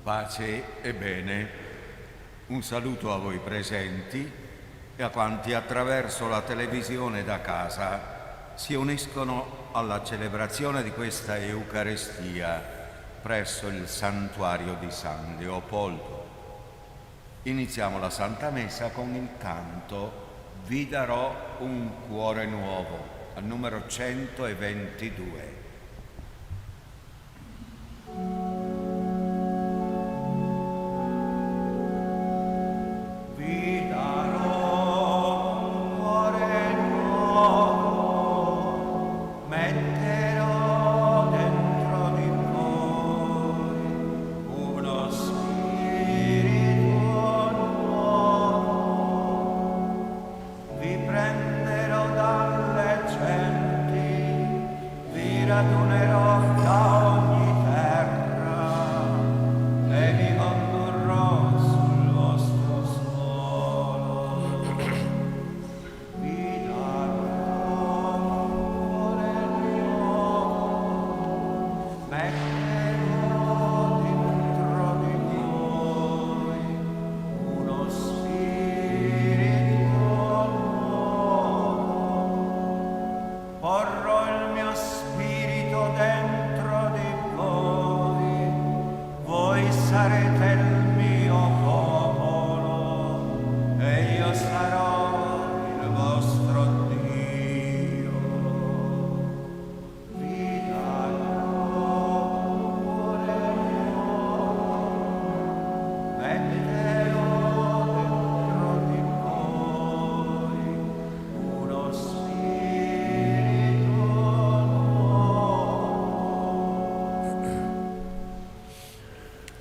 Pace e bene. Un saluto a voi presenti e a quanti attraverso la televisione da casa si uniscono alla celebrazione di questa Eucaristia presso il santuario di San Leopoldo. Iniziamo la Santa Messa con il canto Vi darò un cuore nuovo, al numero 122.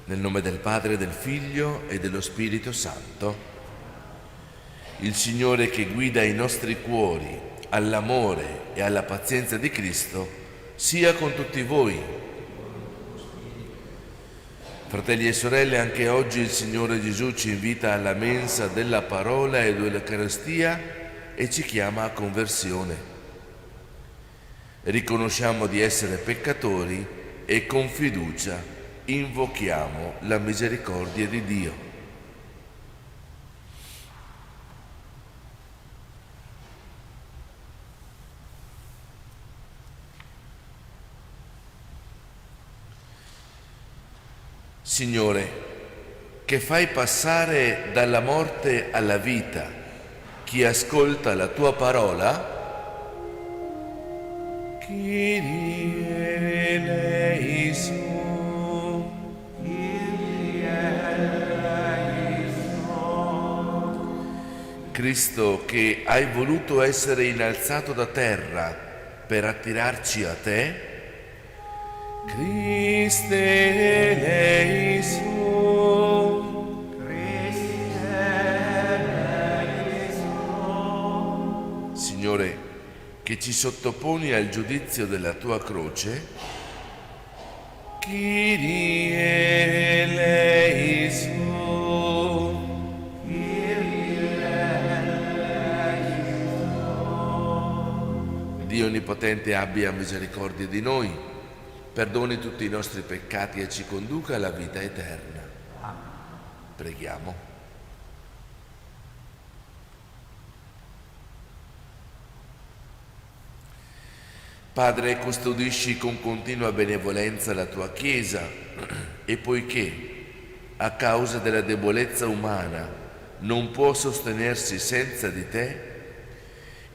Nel nome del Padre, del Figlio e dello Spirito Santo. Il Signore che guida i nostri cuori all'amore e alla pazienza di Cristo sia con tutti voi. Fratelli e sorelle, anche oggi il Signore Gesù ci invita alla mensa della parola e dell'Eucaristia e ci chiama a conversione. Riconosciamo di essere peccatori e con fiducia invochiamo la misericordia di Dio. Signore, che fai passare dalla morte alla vita chi ascolta la tua parola, Kyrie eleison. Cristo, che hai voluto essere innalzato da terra per attirarci a te, Christe eleison. Christe eleison. Signore, che ci sottoponi al giudizio della tua croce, Kyrie eleison. Dio Onnipotente abbia misericordia di noi, perdoni tutti i nostri peccati e ci conduca alla vita eterna. Preghiamo. Padre, custodisci con continua benevolenza la tua Chiesa e poiché, a causa della debolezza umana, non può sostenersi senza di te,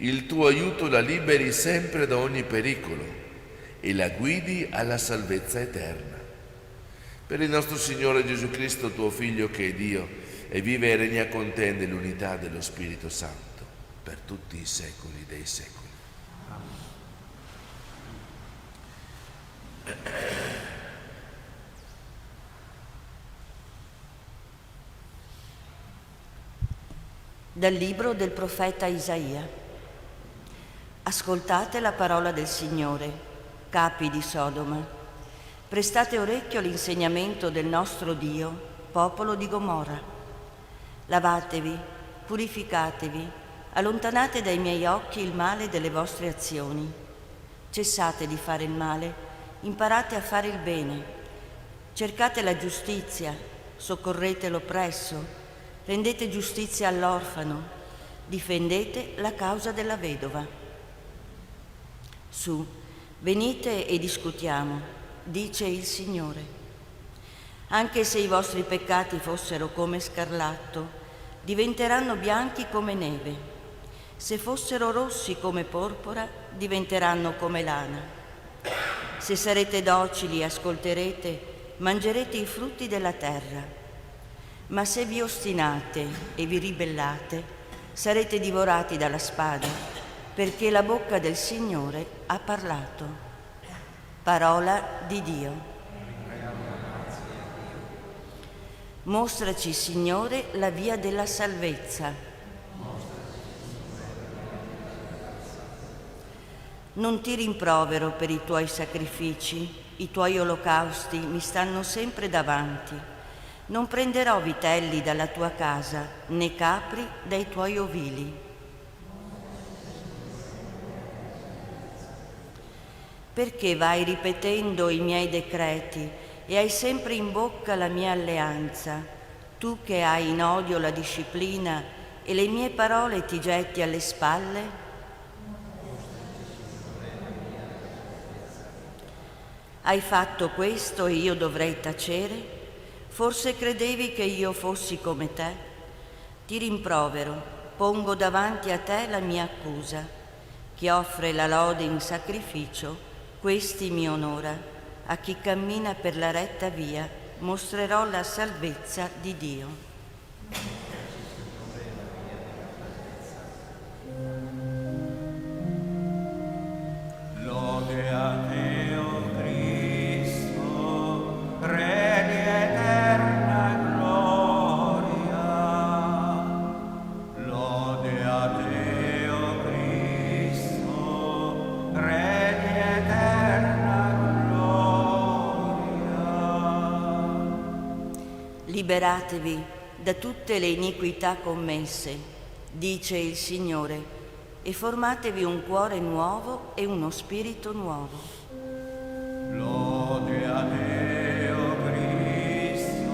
il tuo aiuto la liberi sempre da ogni pericolo e la guidi alla salvezza eterna. Per il nostro Signore Gesù Cristo, tuo Figlio, che è Dio e vive e regna con te nell'unità dello Spirito Santo, per tutti i secoli dei secoli. Dal libro del profeta Isaia. Ascoltate la parola del Signore, capi di Sodoma. Prestate orecchio all'insegnamento del nostro Dio, popolo di Gomorra. Lavatevi, purificatevi, allontanate dai miei occhi il male delle vostre azioni. Cessate di fare il male, imparate a fare il bene. Cercate la giustizia, soccorrete l'oppresso, rendete giustizia all'orfano, difendete la causa della vedova. Su, venite e discutiamo, dice il Signore. Anche se i vostri peccati fossero come scarlatto, diventeranno bianchi come neve. Se fossero rossi come porpora, diventeranno come lana. Se sarete docili e ascolterete, mangerete i frutti della terra. Ma se vi ostinate e vi ribellate, sarete divorati dalla spada, perché la bocca del Signore ha parlato. Parola di Dio. Mostraci, Signore, la via della salvezza. Non ti rimprovero per i tuoi sacrifici, i tuoi olocausti mi stanno sempre davanti. Non prenderò vitelli dalla tua casa, né capri dai tuoi ovili. Perché vai ripetendo i miei decreti e hai sempre in bocca la mia alleanza, tu che hai in odio la disciplina e le mie parole ti getti alle spalle? Hai fatto questo e io dovrei tacere? Forse credevi che io fossi come te? Ti rimprovero, pongo davanti a te la mia accusa. Chi offre la lode in sacrificio, questi mi onora. A chi cammina per la retta via mostrerò la salvezza di Dio. Lode a te, o Cristo, Re di eterna gloria. Lode a te, o Cristo, Re di eterna gloria. Liberatevi da tutte le iniquità commesse, dice il Signore, e formatevi un cuore nuovo e uno spirito nuovo. Lode a te, o Cristo,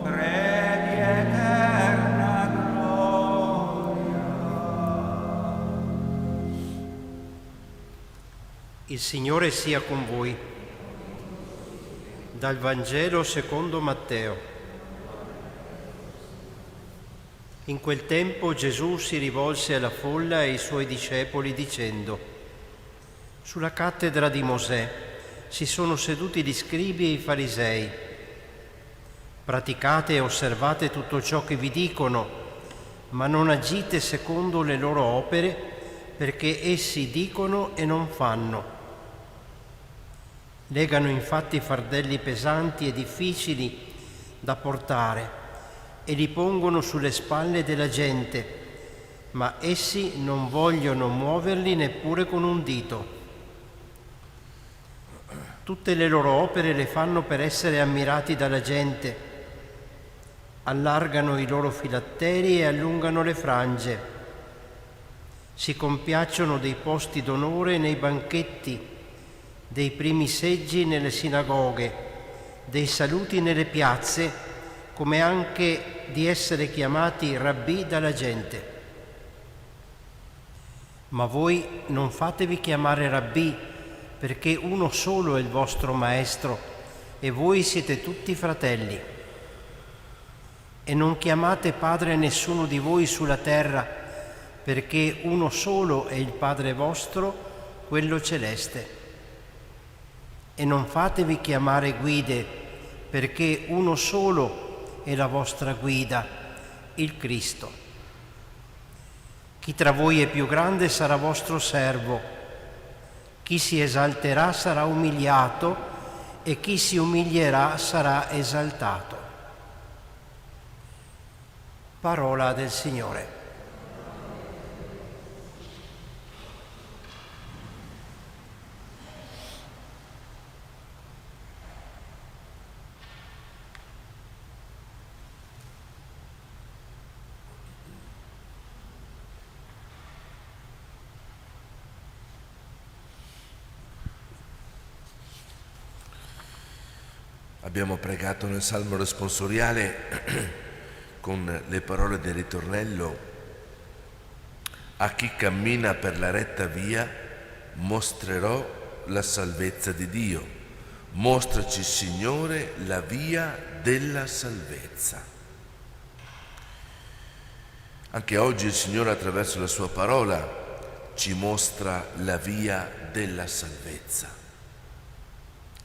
Re di eterna gloria. Il Signore sia con voi. Dal Vangelo secondo Matteo. In quel tempo Gesù si rivolse alla folla e ai suoi discepoli dicendo: sulla cattedra di Mosè si sono seduti gli scribi e i farisei. Praticate e osservate tutto ciò che vi dicono, ma non agite secondo le loro opere, perché essi dicono e non fanno. Legano infatti fardelli pesanti e difficili da portare e li pongono sulle spalle della gente, ma essi non vogliono muoverli neppure con un dito. Tutte le loro opere le fanno per essere ammirati dalla gente. Allargano i loro filatteri e allungano le frange. Si compiacciono dei posti d'onore nei banchetti, dei primi seggi nelle sinagoghe, dei saluti nelle piazze, come anche di essere chiamati rabbì dalla gente. Ma voi non fatevi chiamare rabbì, perché uno solo è il vostro maestro e voi siete tutti fratelli. E non chiamate padre nessuno di voi sulla terra, perché uno solo è il Padre vostro, quello celeste. E non fatevi chiamare guide, perché uno solo è la vostra guida, il Cristo. Chi tra voi è più grande sarà vostro servo, chi si esalterà sarà umiliato e chi si umilierà sarà esaltato. Parola del Signore. Abbiamo pregato nel Salmo responsoriale con le parole del ritornello: a chi cammina per la retta via mostrerò la salvezza di Dio. Mostraci, Signore, la via della salvezza. Anche oggi il Signore, attraverso la sua parola, ci mostra la via della salvezza.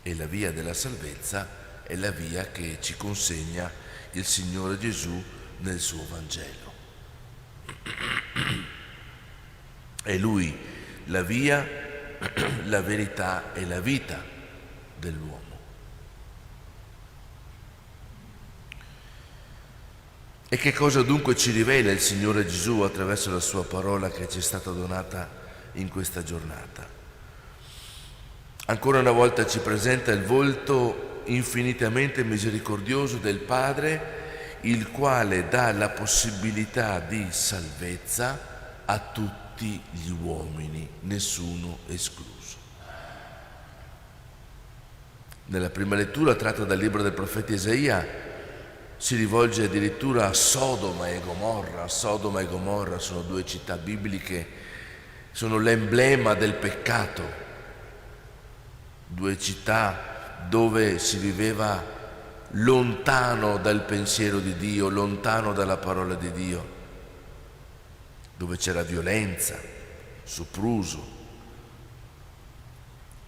E la via della salvezza è la via che ci consegna il Signore Gesù nel suo Vangelo. È Lui la via, la verità e la vita dell'uomo. E che cosa dunque ci rivela il Signore Gesù attraverso la sua parola che ci è stata donata in questa giornata? Ancora una volta ci presenta il volto infinitamente misericordioso del Padre, il quale dà la possibilità di salvezza a tutti gli uomini, nessuno escluso. Nella prima lettura, tratta dal libro del profeta Isaia, si rivolge addirittura a Sodoma e Gomorra. Sodoma e Gomorra sono due città bibliche, sono l'emblema del peccato, due città dove si viveva lontano dal pensiero di Dio, lontano dalla parola di Dio, dove c'era violenza, sopruso,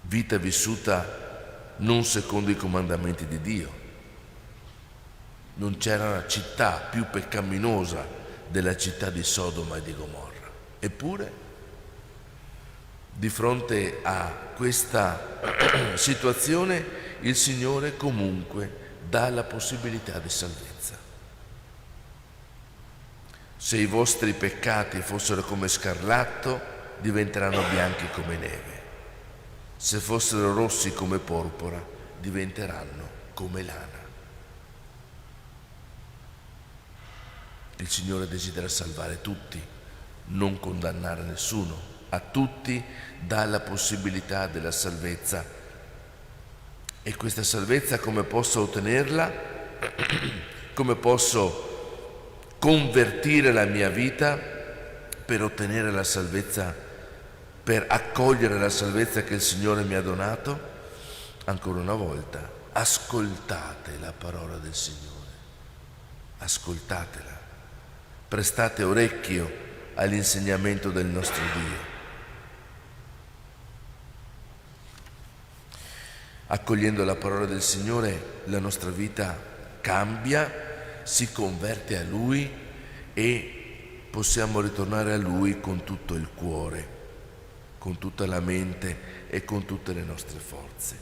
vita vissuta non secondo i comandamenti di Dio. Non c'era una città più peccaminosa della città di Sodoma e di Gomorra. Eppure, di fronte a questa situazione, il Signore comunque dà la possibilità di salvezza. Se i vostri peccati fossero come scarlatto, diventeranno bianchi come neve. Se fossero rossi come porpora, diventeranno come lana. Il Signore desidera salvare tutti, non condannare nessuno. A tutti dà la possibilità della salvezza. E questa salvezza come posso ottenerla? Come posso convertire la mia vita per ottenere la salvezza, per accogliere la salvezza che il Signore mi ha donato? Ancora una volta, ascoltate la parola del Signore. Ascoltatela. Prestate orecchio all'insegnamento del nostro Dio. Accogliendo la parola del Signore, la nostra vita cambia, si converte a Lui e possiamo ritornare a Lui con tutto il cuore, con tutta la mente e con tutte le nostre forze.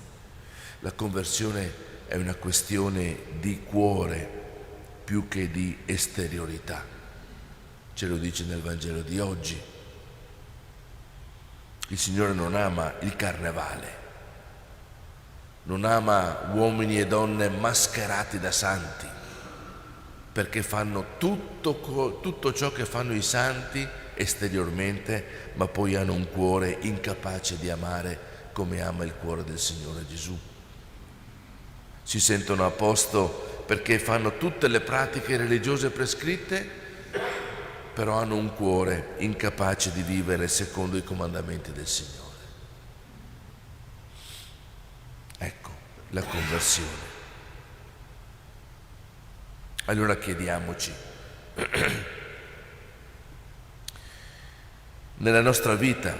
La conversione è una questione di cuore più che di esteriorità. Ce lo dice nel Vangelo di oggi. Il Signore non ama il carnevale, non ama uomini e donne mascherati da santi, perché fanno tutto ciò che fanno i santi esteriormente, ma poi hanno un cuore incapace di amare come ama il cuore del Signore Gesù. Si sentono a posto perché fanno tutte le pratiche religiose prescritte, però hanno un cuore incapace di vivere secondo i comandamenti del Signore. Ecco la conversione. Allora chiediamoci, nella nostra vita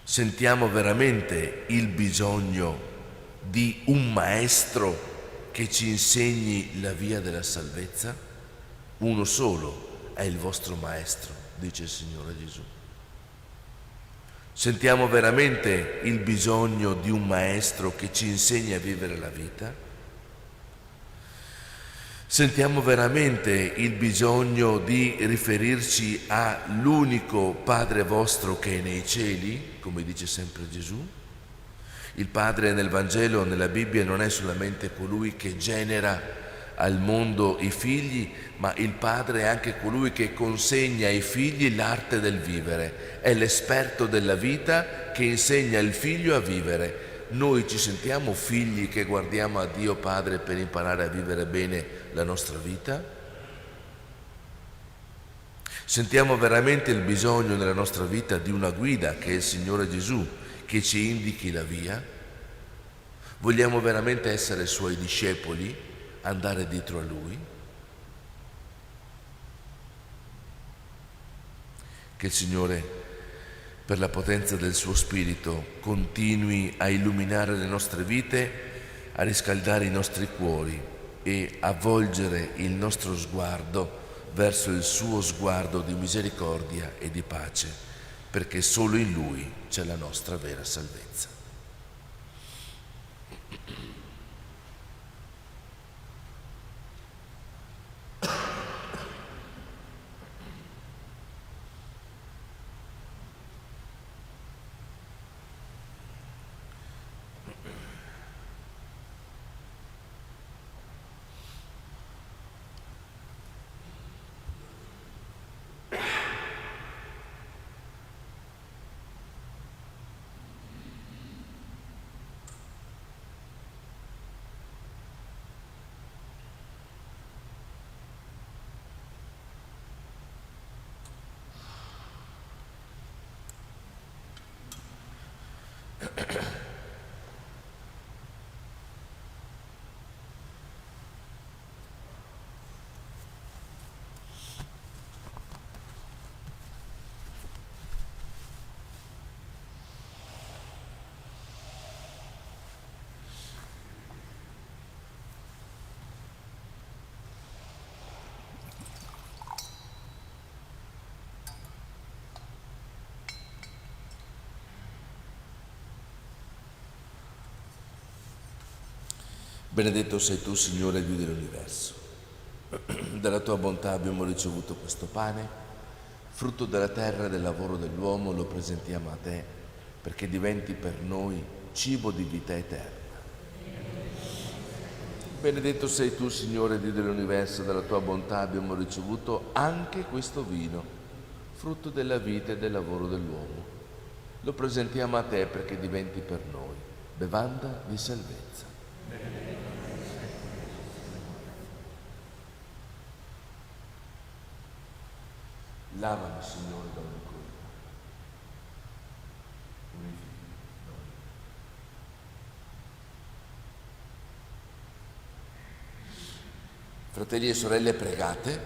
sentiamo veramente il bisogno di un maestro che ci insegni la via della salvezza? Uno solo è il vostro maestro, dice il Signore Gesù. Sentiamo veramente il bisogno di un maestro che ci insegni a vivere la vita? Sentiamo veramente il bisogno di riferirci all'unico Padre vostro che è nei cieli, come dice sempre Gesù? Il Padre nel Vangelo, nella Bibbia, non è solamente colui che genera al mondo i figli, ma il Padre è anche colui che consegna ai figli l'arte del vivere. È l'esperto della vita che insegna il figlio a vivere. noi ci sentiamo figli che guardiamo a Dio Padre per imparare a vivere bene la nostra vita? Sentiamo veramente il bisogno nella nostra vita di una guida che è il Signore Gesù, che ci indichi la via? Vogliamo veramente essere Suoi discepoli, andare dietro a Lui? Che il Signore, per la potenza del suo Spirito, continui a illuminare le nostre vite, a riscaldare i nostri cuori e a volgere il nostro sguardo verso il suo sguardo di misericordia e di pace, perché solo in Lui c'è la nostra vera salvezza. Benedetto sei tu, Signore, Dio dell'universo. Dalla tua bontà abbiamo ricevuto questo pane, frutto della terra e del lavoro dell'uomo, lo presentiamo a te perché diventi per noi cibo di vita eterna. Benedetto sei tu, Signore, Dio dell'universo, dalla tua bontà abbiamo ricevuto anche questo vino, frutto della vita e del lavoro dell'uomo. Lo presentiamo a te perché diventi per noi bevanda di salvezza. Lavami, Signore, da ogni colpa. Fratelli e sorelle, pregate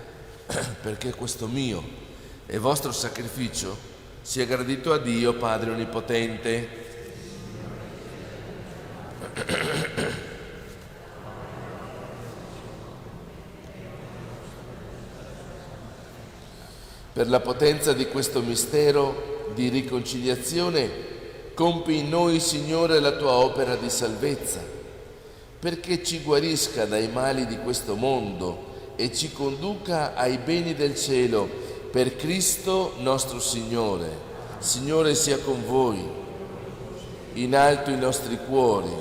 perché questo mio e vostro sacrificio sia gradito a Dio Padre Onnipotente. Per la potenza di questo mistero di riconciliazione, compi in noi, Signore, la tua opera di salvezza, perché ci guarisca dai mali di questo mondo e ci conduca ai beni del cielo, per Cristo nostro Signore. Signore sia con voi, in alto i nostri cuori.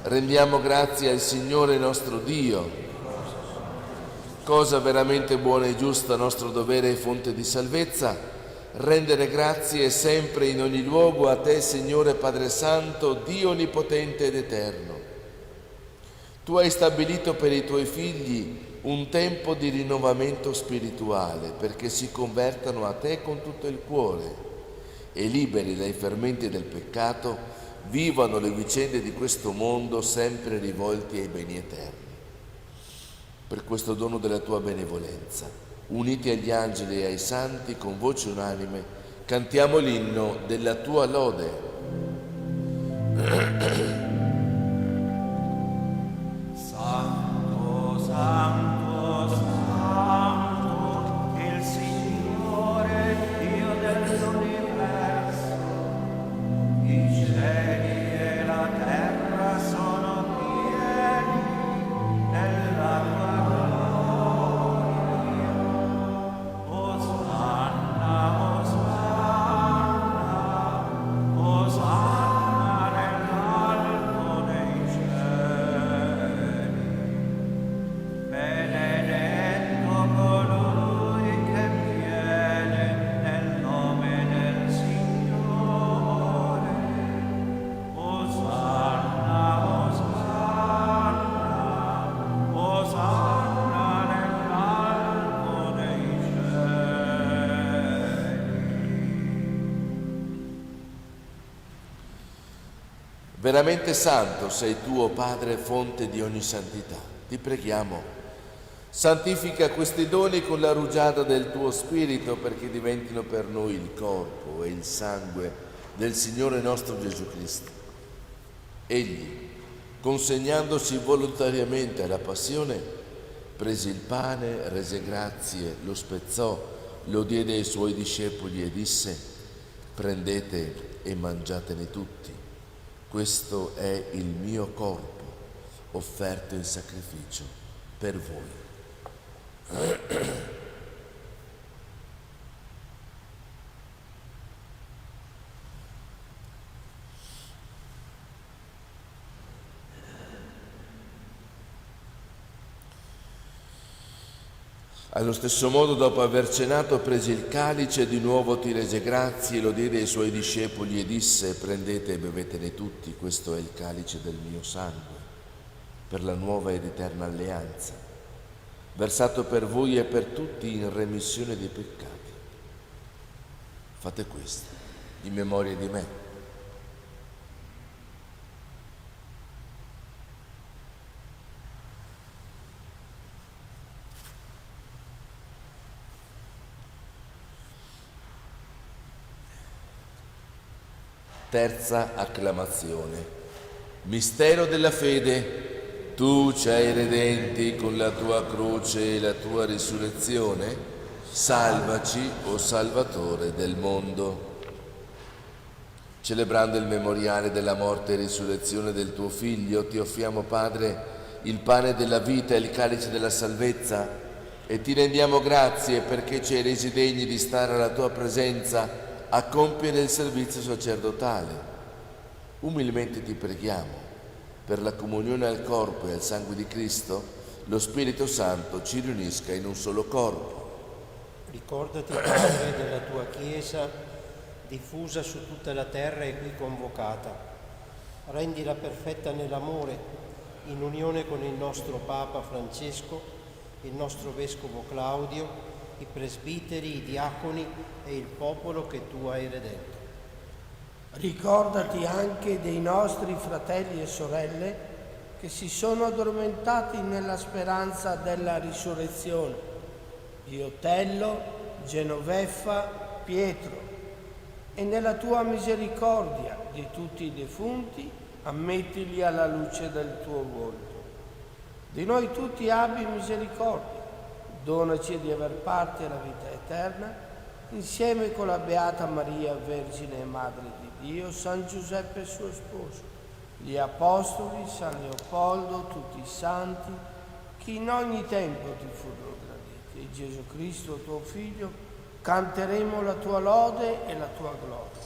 Rendiamo grazie al Signore nostro Dio. Cosa veramente buona e giusta, nostro dovere e fonte di salvezza, rendere grazie sempre in ogni luogo a te, Signore Padre Santo, Dio Onnipotente ed Eterno. Tu hai stabilito per i tuoi figli un tempo di rinnovamento spirituale, perché si convertano a te con tutto il cuore e, liberi dai fermenti del peccato, vivano le vicende di questo mondo sempre rivolti ai beni eterni. Per questo dono della tua benevolenza, uniti agli angeli e ai santi, con voce unanime, cantiamo l'inno della tua lode. Santo, Santo, Santo, il Signore, Dio dell'universo, i cieli e la terra sono pieni della tua Hosanna nell'alto. Veramente santo sei tu, o Padre, fonte di ogni santità. Ti preghiamo, santifica questi doni con la rugiada del tuo Spirito, perché diventino per noi il corpo e il sangue del Signore nostro Gesù Cristo. Egli, consegnandosi volontariamente alla passione, prese il pane, rese grazie, lo spezzò, lo diede ai suoi discepoli e disse: prendete e mangiatene tutti. Questo è il mio corpo, offerto in sacrificio per voi. Allo stesso modo, dopo aver cenato, prese il calice e di nuovo ti rese grazie, lo diede ai suoi discepoli e disse: prendete e bevetene tutti, questo è il calice del mio sangue, per la nuova ed eterna alleanza, versato per voi e per tutti in remissione dei peccati. Fate questo in memoria di me. Terza acclamazione. Mistero della fede. Tu ci hai redenti con la tua croce e la tua risurrezione. Salvaci, o Salvatore del mondo. Celebrando il memoriale della morte e risurrezione del tuo Figlio, ti offriamo, Padre, il pane della vita e il calice della salvezza, e ti rendiamo grazie perché ci hai resi degni di stare alla tua presenza a compiere il servizio sacerdotale. Umilmente ti preghiamo, per la comunione al corpo e al sangue di Cristo, lo Spirito Santo ci riunisca in un solo corpo. Ricordati, Padre, della tua Chiesa, diffusa su tutta la terra e qui convocata. Rendila perfetta nell'amore, in unione con il nostro Papa Francesco, il nostro Vescovo Claudio, i presbiteri, i diaconi e il popolo che tu hai redento. Ricordati anche dei nostri fratelli e sorelle che si sono addormentati nella speranza della risurrezione, di Otello, Genoveffa, Pietro, e nella tua misericordia di tutti i defunti ammettili alla luce del tuo volto. Di noi tutti abbi misericordia. Donaci di aver parte alla vita eterna, insieme con la Beata Maria, Vergine e Madre di Dio, San Giuseppe suo sposo, gli Apostoli, San Leopoldo, tutti i santi, che in ogni tempo ti furono graditi, e Gesù Cristo, tuo Figlio, canteremo la tua lode e la tua gloria.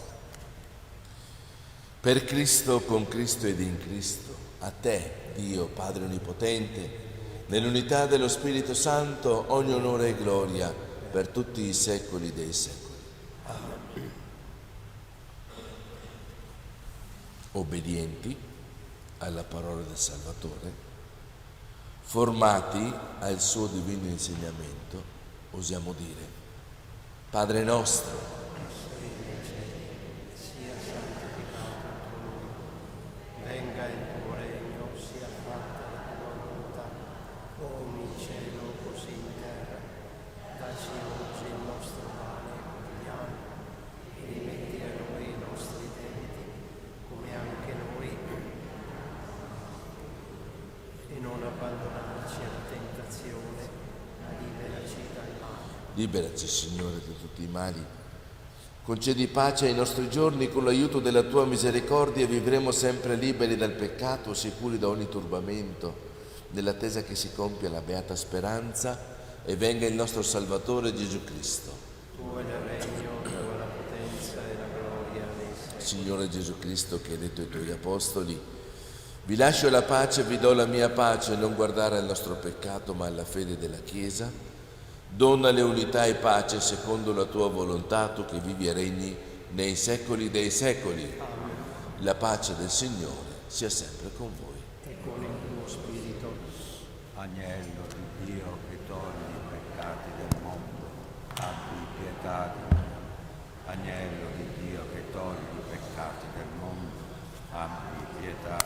Per Cristo, con Cristo ed in Cristo, a te, Dio Padre Onnipotente, nell'unità dello Spirito Santo, ogni onore e gloria per tutti i secoli dei secoli. Amen. Obbedienti alla parola del Salvatore, formati al suo divino insegnamento, osiamo dire: Padre nostro, Sia santificato il tuo nome, venga il tuo regno, sia fatta la tua volontà, come in cielo così in terra. Dacci oggi il nostro pane quotidiano e rimetti a noi i nostri debiti, come anche noi, e non abbandonarci alla tentazione, ma liberaci dal male. liberaci, Signore, da tutti i mali. Concedi pace ai nostri giorni, con l'aiuto della tua misericordia vivremo sempre liberi dal peccato, sicuri da ogni turbamento, nell'attesa che si compia la beata speranza e venga il nostro Salvatore Gesù Cristo. Tuo è il regno, tua la potenza e la gloria nei secoli. Signore Gesù Cristo, che hai detto ai tuoi apostoli: vi lascio la pace, vi do la mia pace, non guardare al nostro peccato ma alla fede della Chiesa, donnale unità e pace secondo la tua volontà, tu che vivi e regni nei secoli dei secoli. Amen. La pace del Signore sia sempre con voi. E con il tuo spirito. Agnello di Dio che togli i peccati del mondo, abbi pietà di noi. Agnello di Dio che togli i peccati del mondo, abbi pietà pietà.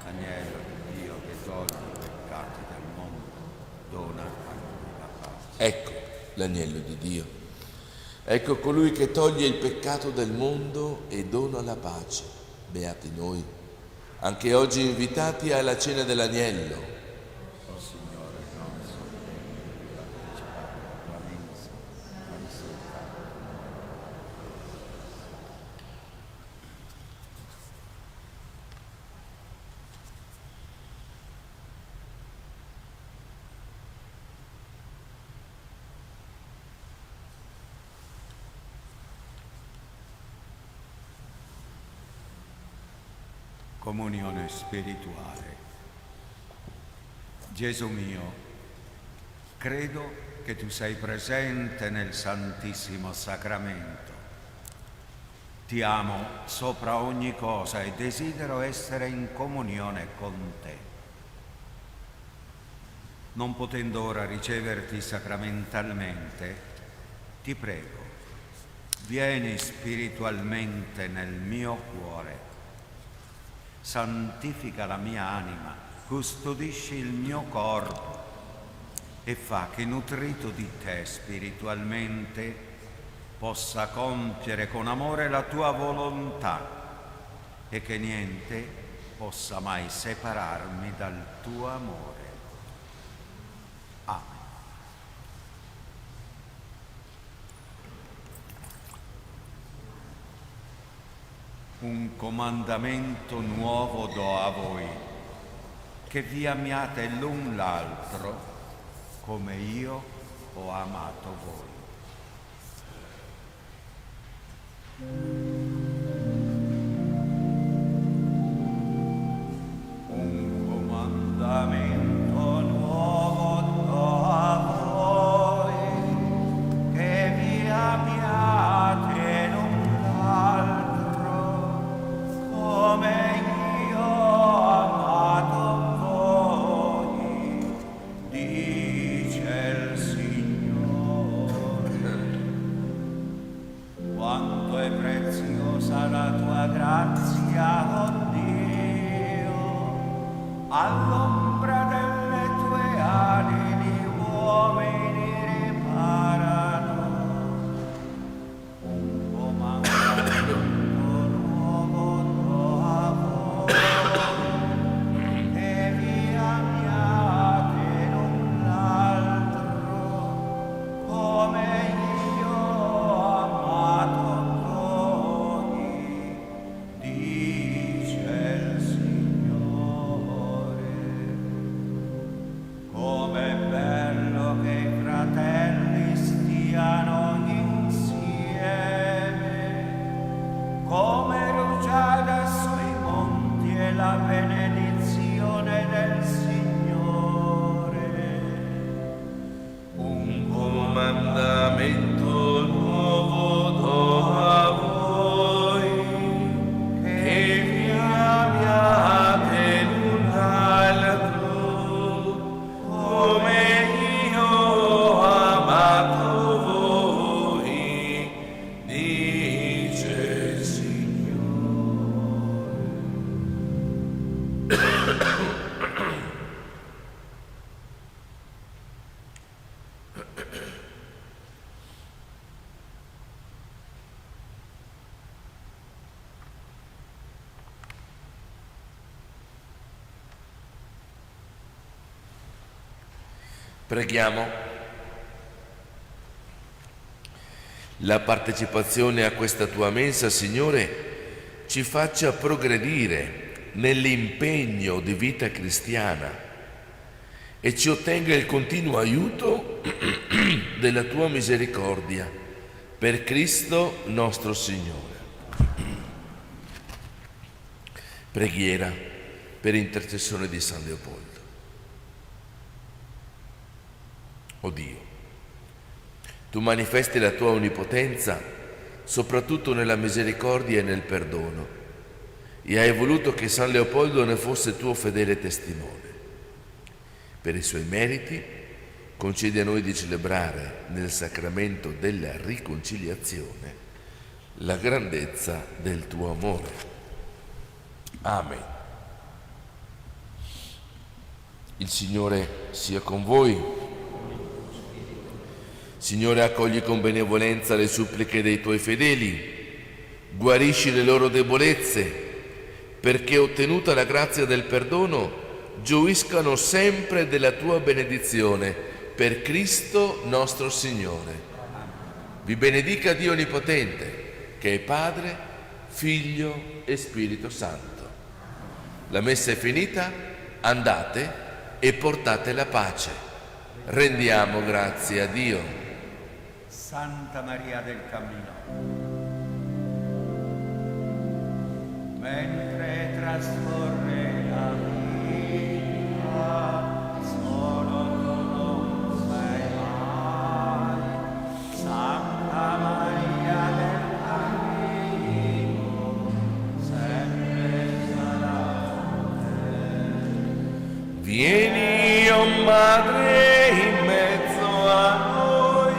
Agnello di Dio che toglie i peccati del mondo, dona a noi la pace. Ecco l'agnello di Dio. Ecco colui che toglie il peccato del mondo e dona la pace. Beati noi, anche oggi invitati alla cena dell'agnello. O Signore, non sono degno di partecipare alla tua mensa, ma di soltanto. Comunione spirituale. Gesù mio, credo che tu sei presente nel Santissimo Sacramento. Ti amo sopra ogni cosa e desidero essere in comunione con te. Non potendo ora riceverti sacramentalmente, ti prego, vieni spiritualmente nel mio cuore. Santifica la mia anima, custodisci il mio corpo e fa che nutrito di te spiritualmente possa compiere con amore la tua volontà e che niente possa mai separarmi dal tuo amore. Amen. Un comandamento nuovo do a voi, che vi amiate l'un l'altro come io ho amato voi. Un comandamento nuovo do a voi, che vi amiate l'un l'altro come io ho amato voi, dice il Signore. Quanto è preziosa la tua grazia, oh Dio, all'ombra delle tue ali gli uomini riparano. Un comandamento nuovo do a voi, che vi amiate l'un l'altro come io ho amato voi, dice il Signore. Com'è bello che i fratelli stiano insieme, come rugiada sui monti è la benedizione del Signore. Un Comandamento nuovo do a voi, che vi amiate l'un l'altro come io ho amato voi, dice il Signore. Preghiamo. La partecipazione a questa tua mensa, Signore, ci faccia progredire nell'impegno di vita cristiana e ci ottenga il continuo aiuto della tua misericordia. Per Cristo nostro Signore. Preghiera per intercessione di San Leopoldo. O Dio, tu manifesti la tua onnipotenza soprattutto nella misericordia e nel perdono, e hai voluto che San Leopoldo ne fosse tuo fedele testimone. Per i suoi meriti concedi a noi di celebrare nel sacramento della riconciliazione la grandezza del tuo amore. Amen. Il Signore sia con voi. Signore, accogli con benevolenza le suppliche dei tuoi fedeli, guarisci le loro debolezze, perché ottenuta la grazia del perdono gioiscano sempre della tua benedizione, per Cristo nostro Signore. Vi benedica Dio Onnipotente, che è Padre, Figlio e Spirito Santo. La messa è finita, andate e portate la pace. Rendiamo grazie a Dio. Santa Maria del Cammino, mentre trascorre la vita, solo tu non sai mai. Santa Maria del Cammino, sempre sarà con te. Vieni, oh Madre, in mezzo a noi,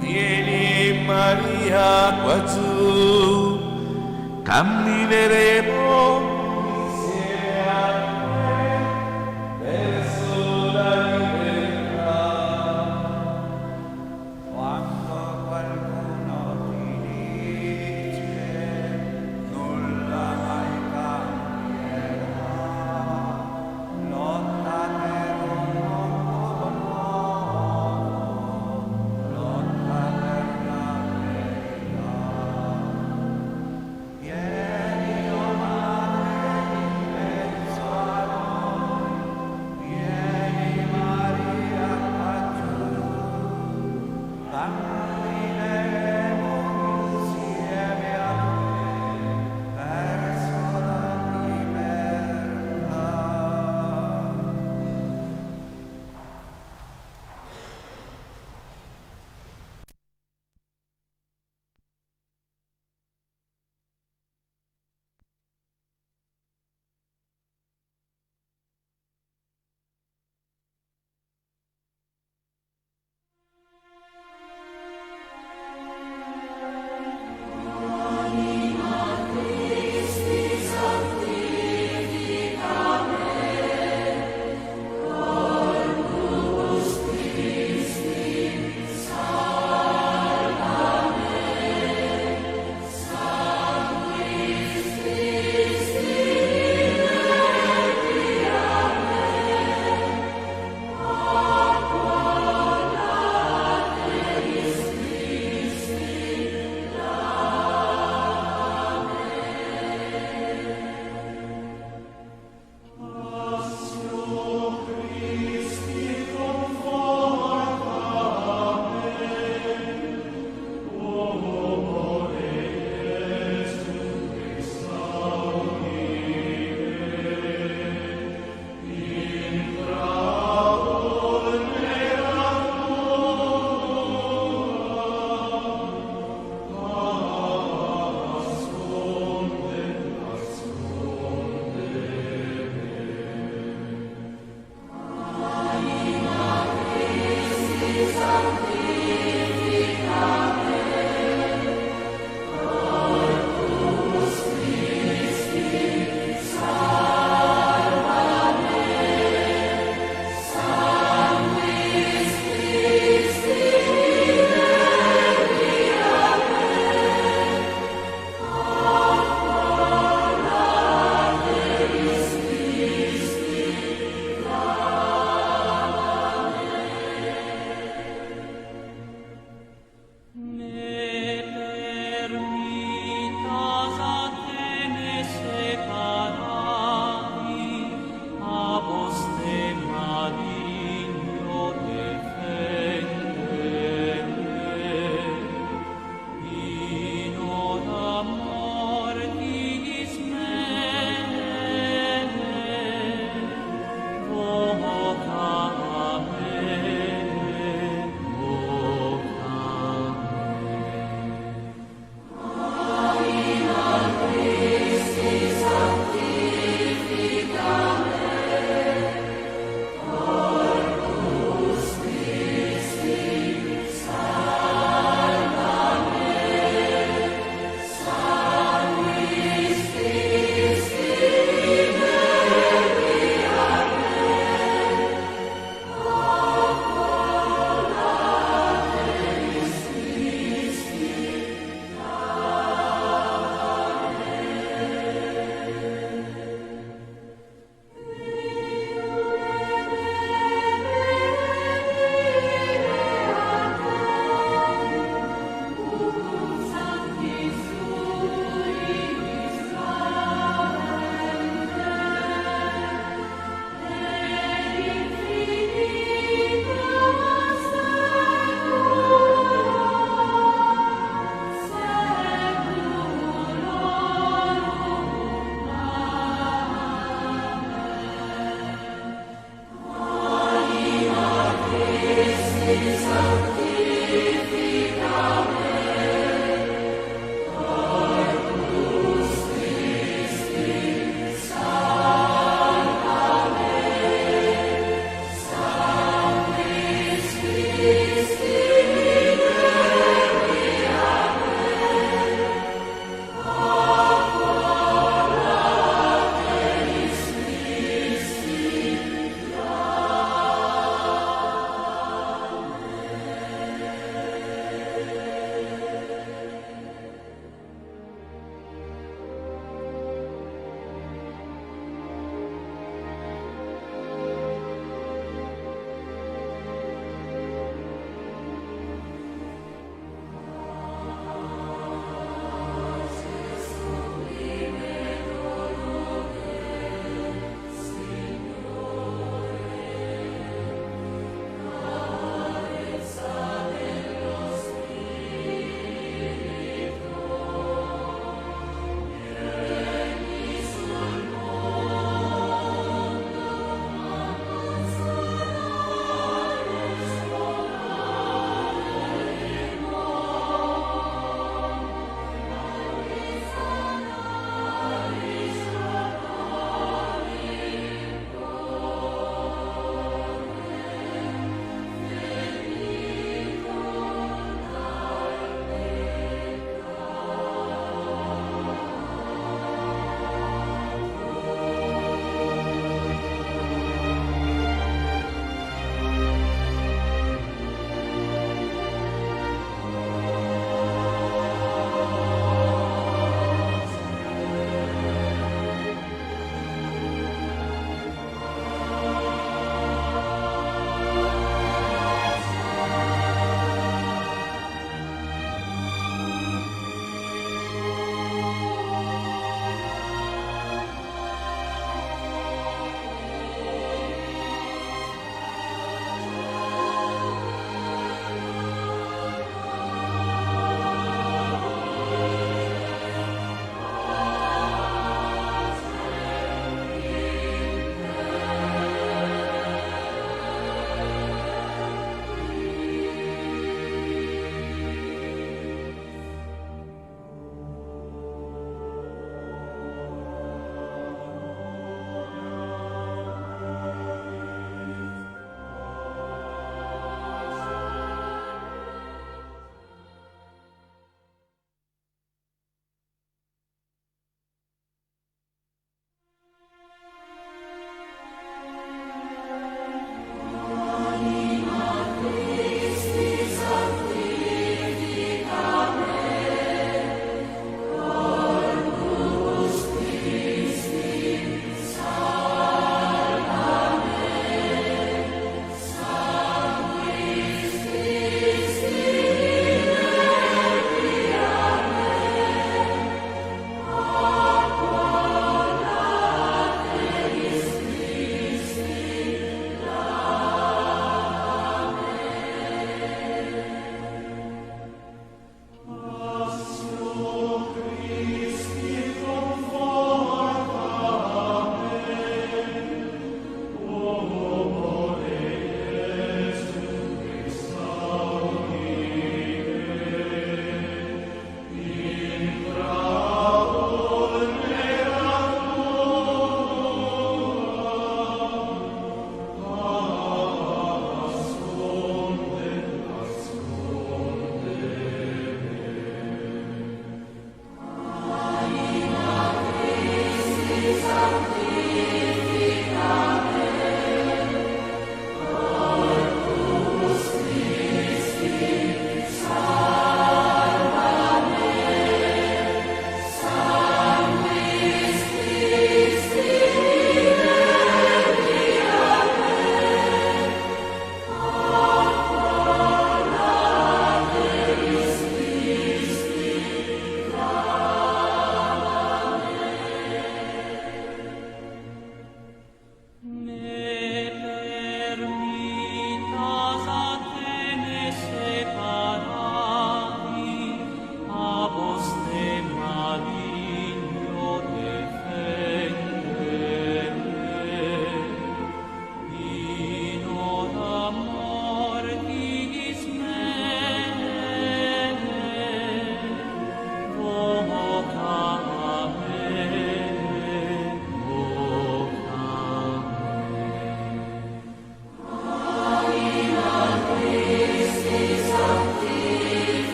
vieni Maria qua giù, cammineremo